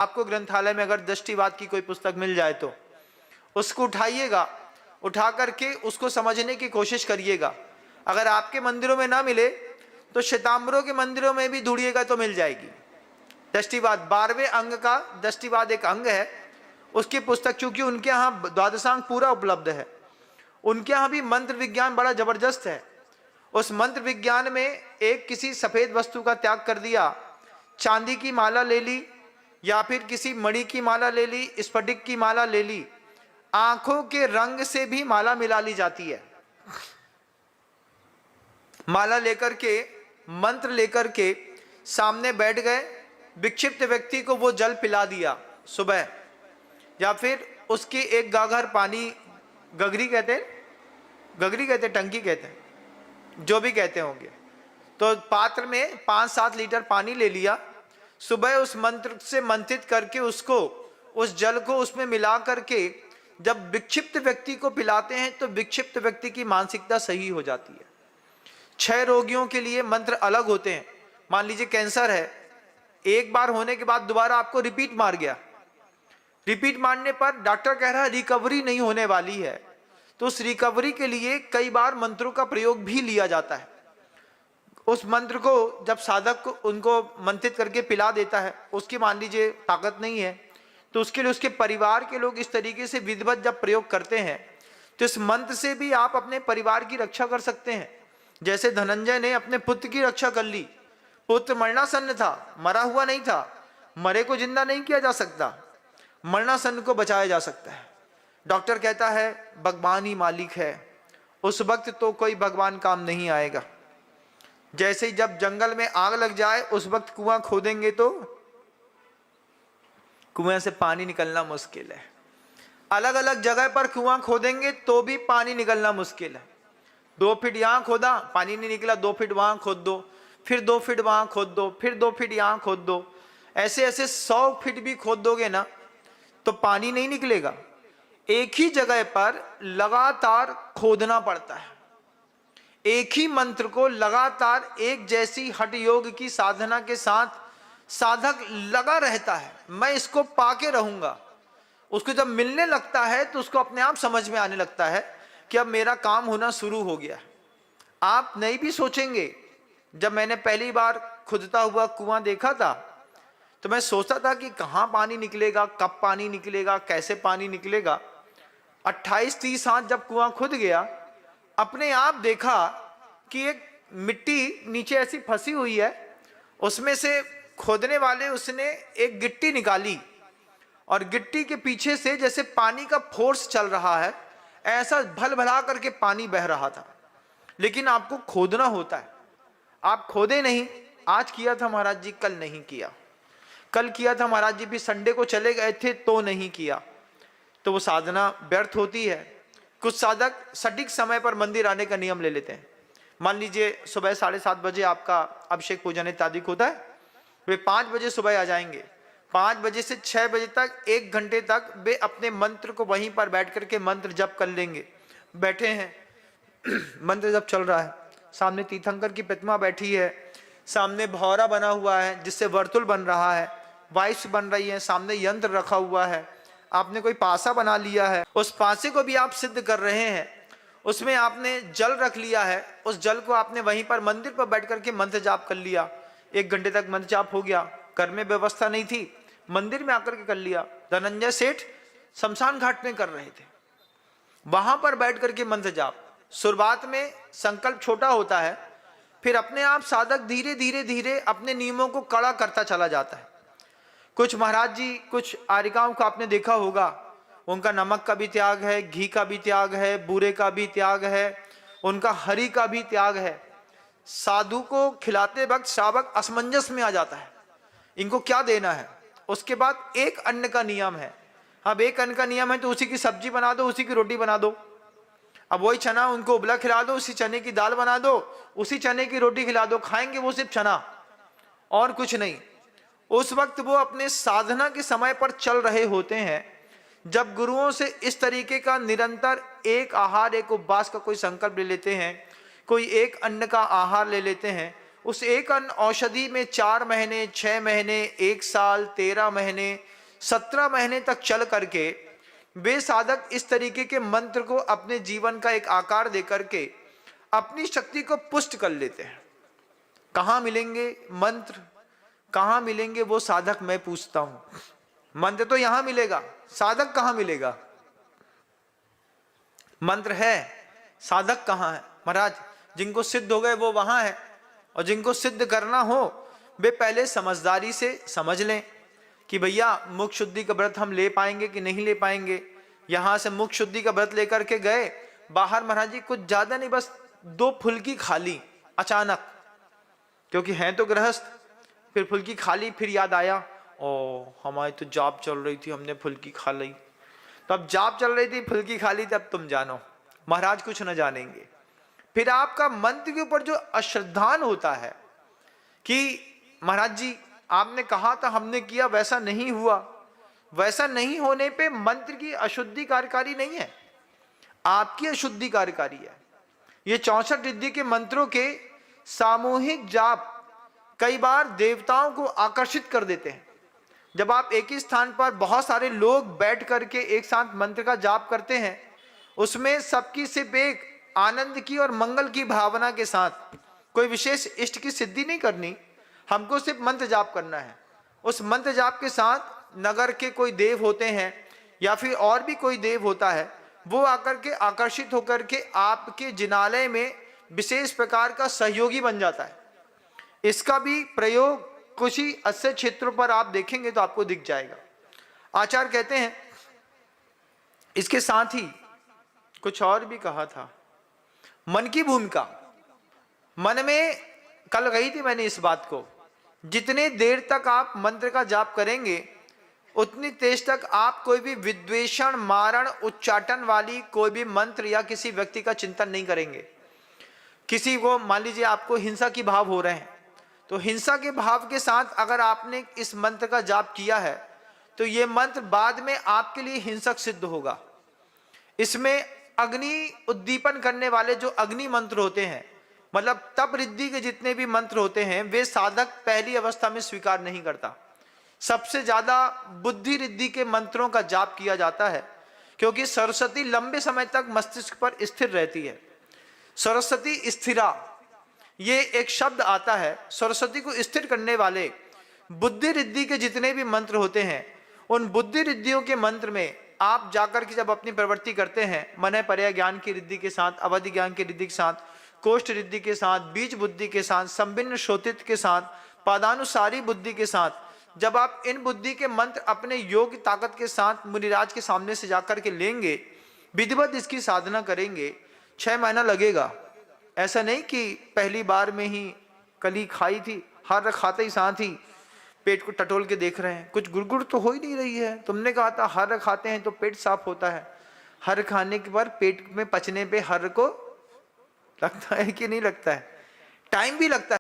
आपको ग्रंथालय में अगर दृष्टिवाद की कोई पुस्तक मिल जाए तो उसको उठाइएगा, उठा करके उसको समझने की कोशिश करिएगा। अगर आपके मंदिरों में ना मिले तो श्वेतांबरों के मंदिरों में भी ढूंढिएगा तो मिल जाएगी। दृष्टिवाद 12वें अंग का दृष्टिवाद एक अंग है, उसकी पुस्तक, चूंकि उनके यहाँ द्वादशांग पूरा उपलब्ध है, उनके यहाँ भी मंत्र विज्ञान बड़ा जबरदस्त है। उस मंत्र विज्ञान में एक किसी सफेद वस्तु का त्याग कर दिया, चांदी की माला ले ली या फिर किसी मणि की माला ले ली, स्फटिक की माला ले ली, आंखों के रंग से भी माला मिला ली जाती है। माला लेकर के, मंत्र लेकर के सामने बैठ गए, विक्षिप्त व्यक्ति को वो जल पिला दिया सुबह, या फिर उसकी एक गागर पानी, गगरी कहते हैं, टंकी कहते हैं, जो भी कहते होंगे, तो पात्र में 5-7 लीटर पानी ले लिया, सुबह उस मंत्र से मंत्रित करके उसको, उस जल को उसमें मिला करके जब विक्षिप्त व्यक्ति को पिलाते हैं तो विक्षिप्त व्यक्ति की मानसिकता सही हो जाती है। 6 रोगियों के लिए मंत्र अलग होते हैं। मान लीजिए कैंसर है, एक बार होने के बाद दोबारा आपको रिपीट मार गया, रिपीट मारने पर डॉक्टर कह रहा है रिकवरी नहीं होने वाली है, तो उस रिकवरी के लिए कई बार मंत्रों का प्रयोग भी लिया जाता है। उस मंत्र को जब साधक को उनको मंत्रित करके पिला देता है, उसकी मान लीजिए ताकत नहीं है, तो उसके लिए उसके परिवार के लोग इस तरीके से विधिवत जब प्रयोग करते हैं तो इस मंत्र से भी आप अपने परिवार की रक्षा कर सकते हैं। जैसे धनंजय ने अपने पुत्र की रक्षा कर ली। पुत्र मरणासन्न था, मरा हुआ नहीं था, मरे को जिंदा नहीं किया जा सकता, मरणासन्न को बचाया जा सकता है। डॉक्टर कहता है भगवान ही मालिक है, उस वक्त तो कोई भगवान काम नहीं आएगा। जैसे ही जब जंगल में आग लग जाए उस वक्त कुआं खोदेंगे तो कुएं से पानी निकलना मुश्किल है। अलग अलग जगह पर कुआं खोदेंगे तो भी पानी निकलना मुश्किल है। 2 फीट यहां खोदा, पानी नहीं निकला, 2 फीट वहां खोद दो, फिर 2 फीट वहां खोद दो, फिर 2 फीट यहां खोद दो, ऐसे ऐसे 100 फीट भी खोद दोगे ना तो पानी नहीं निकलेगा। एक ही जगह पर लगातार खोदना पड़ता है। एक ही मंत्र को लगातार एक जैसी हठ योग की साधना के साथ साधक लगा रहता है, मैं इसको पाके रहूंगा। उसको जब मिलने लगता है तो उसको अपने आप समझ में आने लगता है कि अब मेरा काम होना शुरू हो गया। आप नहीं भी सोचेंगे, जब मैंने पहली बार खुदता हुआ कुआं देखा था तो मैं सोचता था कि कहां पानी निकलेगा, कब पानी निकलेगा, कैसे पानी निकलेगा। 28-30 हाथ जब कुआं खुद गया, अपने आप देखा कि एक मिट्टी नीचे ऐसी फंसी हुई है, उसमें से खोदने वाले उसने एक गिट्टी निकाली और गिट्टी के पीछे से जैसे पानी का फोर्स चल रहा है, ऐसा भल भला करके पानी बह रहा था। लेकिन आपको खोदना होता है, आप खोदे नहीं। आज किया था महाराज जी, कल नहीं किया, कल किया था महाराज जी भी, संडे को चले गए थे तो नहीं किया, तो वो साधना व्यर्थ होती है। कुछ साधक सटीक समय पर मंदिर आने का नियम ले लेते हैं। मान लीजिए सुबह 7:30 बजे आपका अभिषेक पूजन इत्यादि होता है, वे 5 बजे सुबह आ जाएंगे। 5 बजे से 6 बजे तक 1 घंटे तक वे अपने मंत्र को वहीं पर बैठ करके मंत्र जप कर लेंगे। बैठे हैं, मंत्र जप चल रहा है, सामने तीर्थंकर की प्रतिमा बैठी है, सामने भौरा बना हुआ है जिससे वर्तुल बन रहा है, वाइस बन रही है, सामने यंत्र रखा हुआ है, आपने कोई पासा बना लिया है, उस पासे को भी आप सिद्ध कर रहे हैं, उसमें आपने जल रख लिया है, उस जल को आपने वहीं पर मंदिर पर बैठ करके मंत्र जाप कर लिया। 1 घंटे तक मंत्र जाप हो गया। घर में व्यवस्था नहीं थी, मंदिर में आकर के कर लिया। धनंजय सेठ शमशान घाट में कर रहे थे, वहां पर बैठ करके मंत्र जाप। शुरुआत में संकल्प छोटा होता है, फिर अपने आप साधक धीरे धीरे धीरे अपने नियमों को कड़ा करता चला जाता है। कुछ महाराज जी, कुछ आरिकाओं को आपने देखा होगा, उनका नमक का भी त्याग है, घी का भी त्याग है, बूरे का भी त्याग है, उनका हरी का भी त्याग है। साधु को खिलाते वक्त श्रावक असमंजस में आ जाता है, इनको क्या देना है। उसके बाद एक अन्न का नियम है। अब एक अन्न का नियम है तो उसी की सब्जी बना दो, उसी की रोटी बना दो। अब वही चना उनको उबला खिला दो, उसी चने की दाल बना दो, उसी चने की रोटी खिला दो, खाएंगे वो सिर्फ चना और कुछ नहीं। उस वक्त वो अपने साधना के समय पर चल रहे होते हैं। जब गुरुओं से इस तरीके का निरंतर एक आहार, एक उपवास का कोई संकल्प ले लेते हैं, कोई एक अन्न का आहार ले लेते हैं, उस एक अन्न औषधि में 4 महीने, 6 महीने, 1 साल, 13 महीने 17 महीने तक चल करके वे साधक इस तरीके के मंत्र को अपने जीवन का एक आकार देकर के अपनी शक्ति को पुष्ट कर लेते हैं। कहां मिलेंगे मंत्र, कहां मिलेंगे वो साधक, मैं पूछता हूं। मंत्र तो यहां मिलेगा, साधक कहां मिलेगा? मंत्र है, साधक कहां है? महाराज जिनको सिद्ध हो गए वो वहां है, और जिनको सिद्ध करना हो वे पहले समझदारी से समझ लें कि भैया मुख शुद्धि का व्रत हम ले पाएंगे कि नहीं ले पाएंगे। यहां से मुख शुद्धि का व्रत लेकर के गए बाहर, महाराज जी कुछ ज्यादा नहीं, बस 2 फुल्की खा ली अचानक, क्योंकि हैं तो गृहस्थ। फिर फुल्की खा ली, फिर याद आया ओ हमारी तो जाप चल रही थी, हमने फुल्की खा ली। तब जाप चल रही थी, फुल्की खा ली, तब तुम जानो महाराज कुछ न जानेंगे। फिर आपका मंत्र के ऊपर जो अश्रद्धान होता है कि महाराज जी आपने कहा था, हमने किया, वैसा नहीं हुआ, वैसा नहीं होने पे मंत्र की अशुद्धि कार्यकारी नहीं है, आपकी अशुद्धि कार्यकारी है। ये 64 रिद्धि के मंत्रों के सामूहिक जाप कई बार देवताओं को आकर्षित कर देते हैं। जब आप एक ही स्थान पर बहुत सारे लोग बैठ करके एक साथ मंत्र का जाप करते हैं, उसमें सबकी सिर्फ एक आनंद की और मंगल की भावना के साथ, कोई विशेष इष्ट की सिद्धि नहीं करनी, हमको सिर्फ मंत्र जाप करना है। उस मंत्र जाप के साथ नगर के कोई देव होते हैं या फिर और भी कोई देव होता है, वो आकर के आकर्षित होकर के आपके जिनालय में विशेष प्रकार का सहयोगी बन जाता है। इसका भी प्रयोग कुछ ही अच्छे क्षेत्रों पर आप देखेंगे तो आपको दिख जाएगा। आचार्य कहते हैं इसके साथ ही कुछ और भी कहा था, मन की भूमिका। मन में कल गई थी मैंने इस बात को, जितने देर तक आप मंत्र का जाप करेंगे उतनी तेज तक आप कोई भी विद्वेषण, मारण, उच्चाटन वाली कोई भी मंत्र या किसी व्यक्ति का चिंतन नहीं करेंगे। किसी को मान लीजिए आपको हिंसा की भाव हो रहे हैं, तो हिंसा के भाव के साथ अगर आपने इस मंत्र का जाप किया है तो ये मंत्र बाद में आपके लिए हिंसक सिद्ध होगा। इसमें अग्नि उद्दीपन करने वाले जो अग्नि मंत्र होते हैं, मतलब तप रिद्धि के जितने भी मंत्र होते हैं, वे साधक पहली अवस्था में स्वीकार नहीं करता। सबसे ज्यादा बुद्धि रिद्धि के मंत्रों का जाप किया जाता है, क्योंकि सरस्वती लंबे समय तक मस्तिष्क पर स्थिर रहती है। सरस्वती स्थिरा, ये एक शब्द आता है। सरस्वती को स्थिर करने वाले बुद्धि रिद्धि के जितने भी मंत्र होते हैं, उन बुद्धि रिद्धियों के मंत्र में आप जाकर के जब अपनी प्रवृत्ति करते हैं, मन पर्याय ज्ञान की रिद्धि के साथ, अवधि ज्ञान की रिद्धि के साथ, कोष्ठ रिद्धि के साथ, बीज बुद्धि के साथ, संभिन्न श्रोतित के साथ, पादानुसारी बुद्धि के साथ, जब आप इन बुद्धि के मंत्र अपने योग ताकत के साथ मुनिराज के सामने से जाकर के लेंगे, विधिवत इसकी साधना करेंगे, 6 महीना लगेगा। ऐसा नहीं कि पहली बार में ही कली खाई थी, हर खाते ही साथ ही पेट को टटोल के देख रहे हैं, कुछ गुड़गुड़ तो हो ही नहीं रही है। तुमने कहा था हर खाते हैं तो पेट साफ होता है, हर खाने के बाद पेट में पचने पे हर को लगता है कि नहीं लगता है, टाइम भी लगता है।